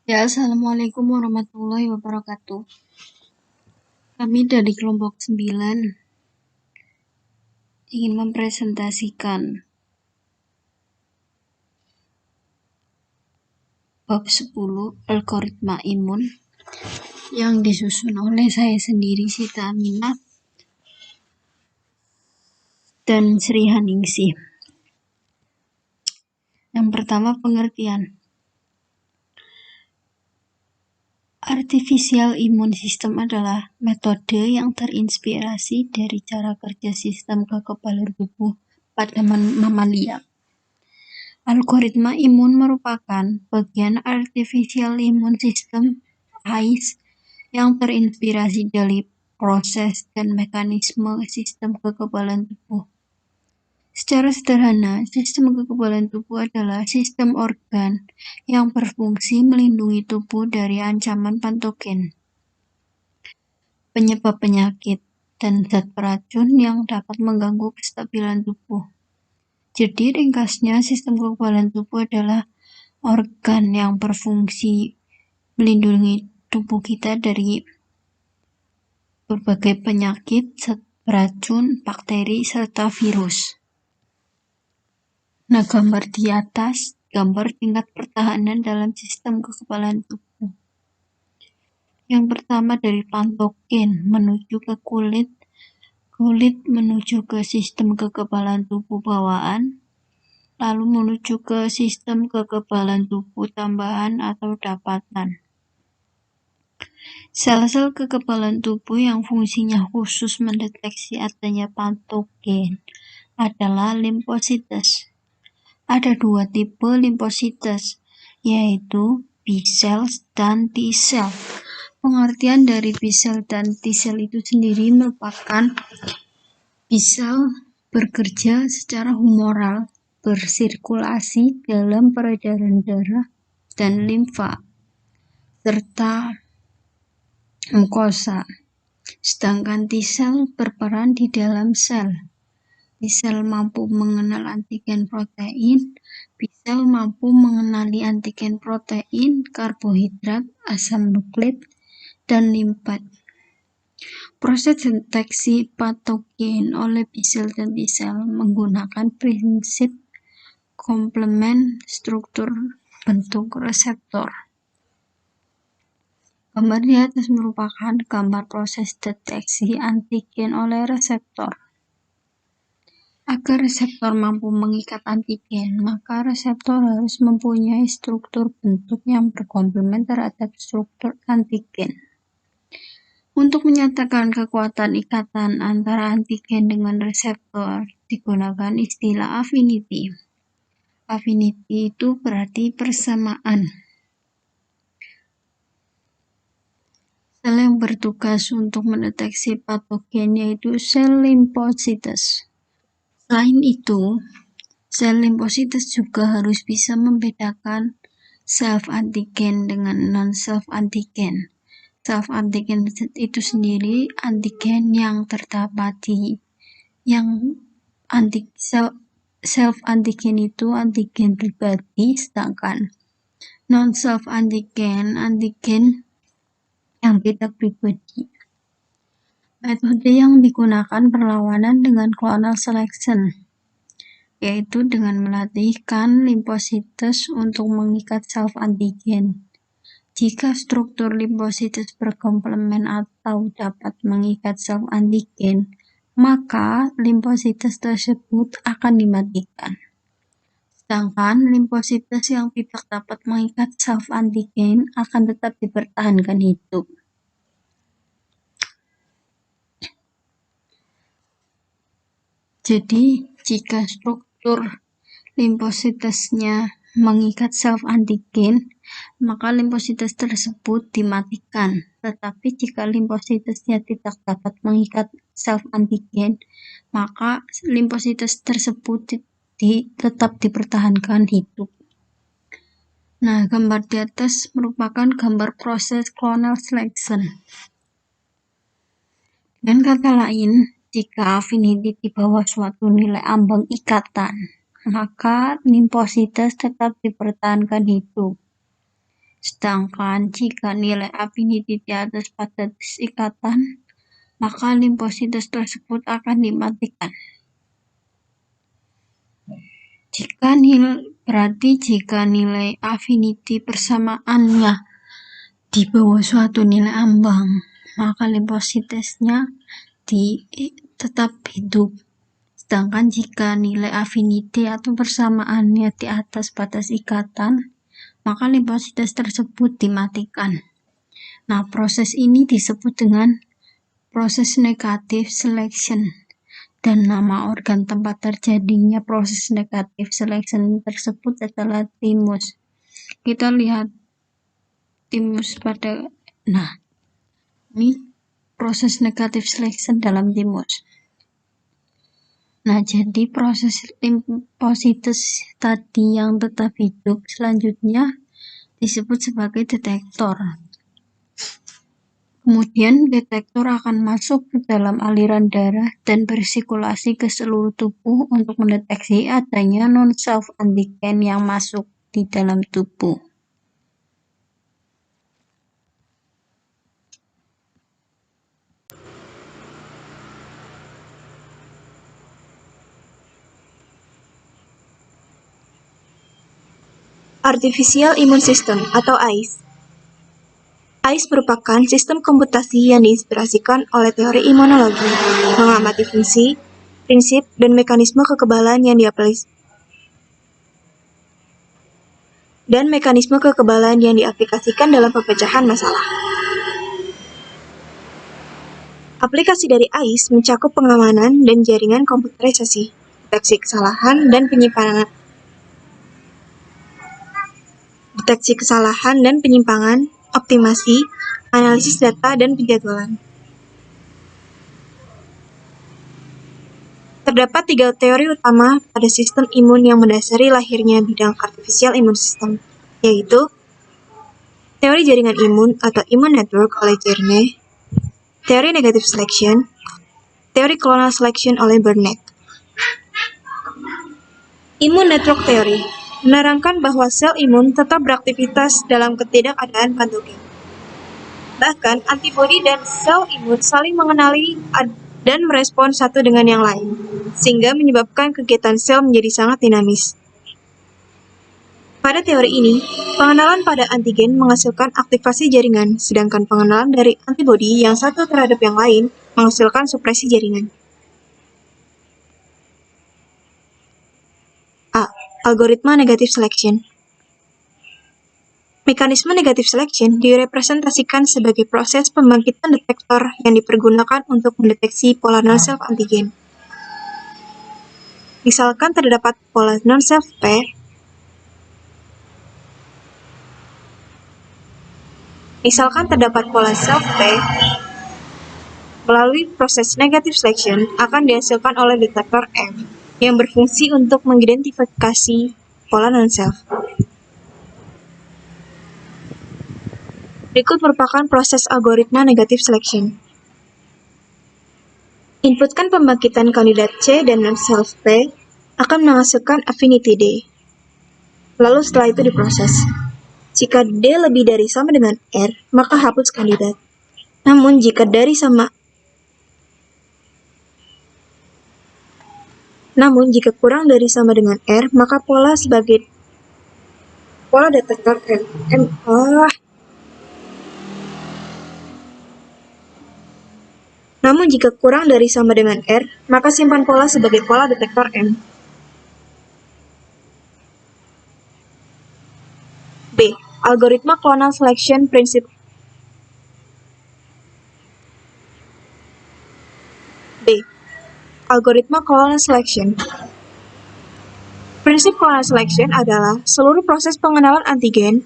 Ya, Assalamualaikum warahmatullahi wabarakatuh. Kami dari kelompok 9 ingin mempresentasikan bab 10 algoritma imun yang disusun oleh saya sendiri, Sita Aminah dan Sri Haningsih. Yang pertama, pengertian. Artificial immune system adalah metode yang terinspirasi dari cara kerja sistem kekebalan tubuh pada mamalia. Algoritma imun merupakan bagian artificial immune system (AIS) yang terinspirasi dari proses dan mekanisme sistem kekebalan tubuh. Secara sederhana, sistem kekebalan tubuh adalah sistem organ yang berfungsi melindungi tubuh dari ancaman patogen, penyebab penyakit, dan zat beracun yang dapat mengganggu kestabilan tubuh. Jadi ringkasnya, sistem kekebalan tubuh adalah organ yang berfungsi melindungi tubuh kita dari berbagai penyakit, zat beracun, bakteri, serta virus. Nah, gambar di atas gambar tingkat pertahanan dalam sistem kekebalan tubuh. Yang pertama dari patogen menuju ke kulit menuju ke sistem kekebalan tubuh bawaan, lalu menuju ke sistem kekebalan tubuh tambahan atau dapatan. Sel-sel kekebalan tubuh yang fungsinya khusus mendeteksi adanya patogen adalah limfosites. Ada dua tipe limfosites, yaitu B-cell dan T-cell. Pengertian dari B-cell dan T-cell itu sendiri merupakan B-cell bekerja secara humoral, bersirkulasi dalam peredaran darah dan limfa, serta mukosa. Sedangkan T-cell berperan di dalam sel. B-cell mampu mengenal antigen protein, B-cell mampu mengenali antigen protein, karbohidrat, asam nukleik, dan limfat. Proses deteksi patogen oleh B-cell dan T-cell menggunakan prinsip komplement struktur bentuk reseptor. Gambar di atas merupakan gambar proses deteksi antigen oleh reseptor. Agar reseptor mampu mengikat antigen, maka reseptor harus mempunyai struktur bentuk yang berkomplement terhadap struktur antigen. Untuk menyatakan kekuatan ikatan antara antigen dengan reseptor, digunakan istilah affinity. Affinity itu berarti persamaan. Sel yang bertugas untuk mendeteksi patogen yaitu sel limfosites. Selain itu, sel limfosites juga harus bisa membedakan self-antigen dengan non-self-antigen. Self-antigen itu sendiri antigen yang terdapat di self-antigen itu antigen pribadi, sedangkan non-self-antigen antigen yang tidak pribadi. Metode yang digunakan perlawanan dengan clonal selection, yaitu dengan melatihkan limfosites untuk mengikat self-antigen. Jika struktur limfosites berkomplement atau dapat mengikat self-antigen, maka limfosites tersebut akan dimatikan. Sedangkan limfosites yang tidak dapat mengikat self-antigen akan tetap dipertahankan hidup. Jadi, jika struktur limfositesnya mengikat self-antigen, maka limfosites tersebut dimatikan. Tetapi jika limfositesnya tidak dapat mengikat self-antigen, maka limfosites tersebut tetap dipertahankan hidup. Nah, gambar di atas merupakan gambar proses clonal selection. Dengan kata lain, jika affinity di bawah suatu nilai ambang ikatan, maka limfosites tetap dipertahankan hidup. Sedangkan jika nilai affinity di atas batas ikatan, maka limfositus tersebut akan dimatikan. Berarti jika nilai affinity persamaannya di bawah suatu nilai ambang, maka limfositusnya tetap hidup. Sedangkan jika nilai affinity atau persamaannya di atas batas ikatan, maka limfositus tersebut dimatikan. Nah, proses ini disebut dengan proses negative selection, dan nama organ tempat terjadinya proses negative selection tersebut adalah thymus. Kita lihat thymus ini proses negative selection dalam thymus. Nah, jadi proses limfositus tadi yang tetap hidup selanjutnya disebut sebagai detektor. Kemudian detektor akan masuk ke dalam aliran darah dan bersirkulasi ke seluruh tubuh untuk mendeteksi adanya non-self antigen yang masuk di dalam tubuh. Artificial Immune System atau AIS. AIS merupakan sistem komputasi yang diinspirasikan oleh teori imunologi, mengamati fungsi, prinsip, dan mekanisme kekebalan yang diaplikasikan dalam pemecahan masalah. Aplikasi dari AIS mencakup pengamanan dan jaringan komputerisasi, deteksi kesalahan dan penyimpangan, optimasi, analisis data, dan penjadwalan. Terdapat 3 teori utama pada sistem imun yang mendasari lahirnya bidang artificial immune system, yaitu teori jaringan imun atau immune network oleh Jerne, teori negative selection, teori clonal selection oleh Burnett. Immune network theory menerangkan bahwa sel imun tetap beraktivitas dalam ketidakadaan patogen. Bahkan, antibodi dan sel imun saling mengenali dan merespon satu dengan yang lain, sehingga menyebabkan kegiatan sel menjadi sangat dinamis. Pada teori ini, pengenalan pada antigen menghasilkan aktivasi jaringan, sedangkan pengenalan dari antibodi yang satu terhadap yang lain menghasilkan supresi jaringan. A. Algoritma negative selection. Mekanisme negative selection direpresentasikan sebagai proses pembangkitan detektor yang dipergunakan untuk mendeteksi pola non-self antigen. Misalkan terdapat pola non-self P melalui proses negative selection akan dihasilkan oleh detektor M yang berfungsi untuk mengidentifikasi pola non-self. Berikut merupakan proses algoritma negative selection. Inputkan pembangkitan kandidat C dan non-self P akan menghasilkan affinity D. Lalu setelah itu diproses. Jika D lebih dari sama dengan R, maka hapus kandidat. Namun jika kurang dari sama dengan R, maka pola detektor Namun jika kurang dari sama dengan R, maka simpan pola sebagai pola detektor M. B. Algoritma clonal selection prinsip. Algoritma clonal selection. Prinsip clonal selection adalah seluruh proses pengenalan antigen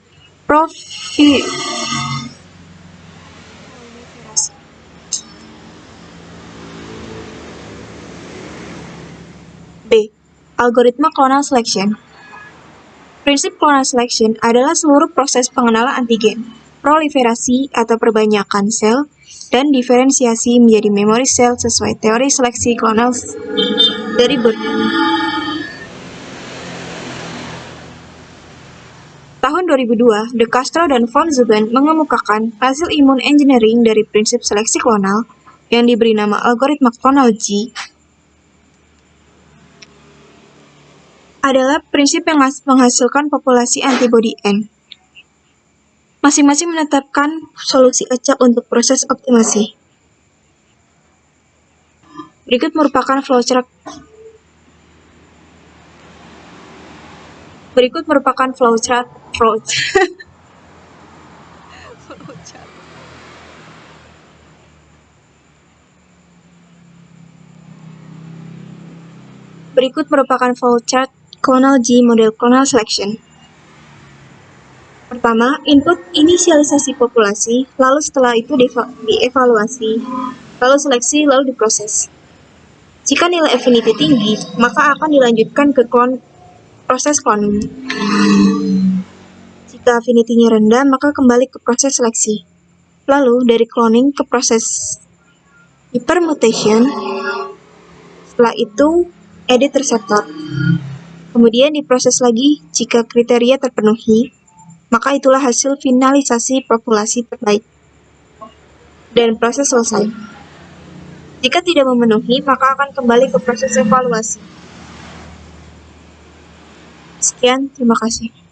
Algoritma clonal selection. Prinsip clonal selection adalah seluruh proses pengenalan antigen, proliferasi atau perbanyakan sel, dan diferensiasi menjadi memori sel sesuai teori seleksi klonal dari Burnett. Tahun 2002, De Castro dan von Zuben mengemukakan hasil imun engineering dari prinsip seleksi klonal yang diberi nama algoritma clonal G adalah prinsip yang menghasilkan populasi antibodi N. Masing-masing menetapkan solusi acak untuk proses optimasi. Berikut merupakan flowchart clonal G model clonal selection. Pertama, input inisialisasi populasi, lalu setelah itu dievaluasi, lalu seleksi, lalu diproses. Jika nilai affinity tinggi, maka akan dilanjutkan ke proses cloning. Jika affinity-nya rendah, maka kembali ke proses seleksi. Lalu dari cloning ke proses hypermutation, setelah itu edit reseptor. Kemudian diproses lagi jika kriteria terpenuhi, maka itulah hasil finalisasi populasi terbaik. Dan proses selesai. Jika tidak memenuhi, maka akan kembali ke proses evaluasi. Sekian, terima kasih.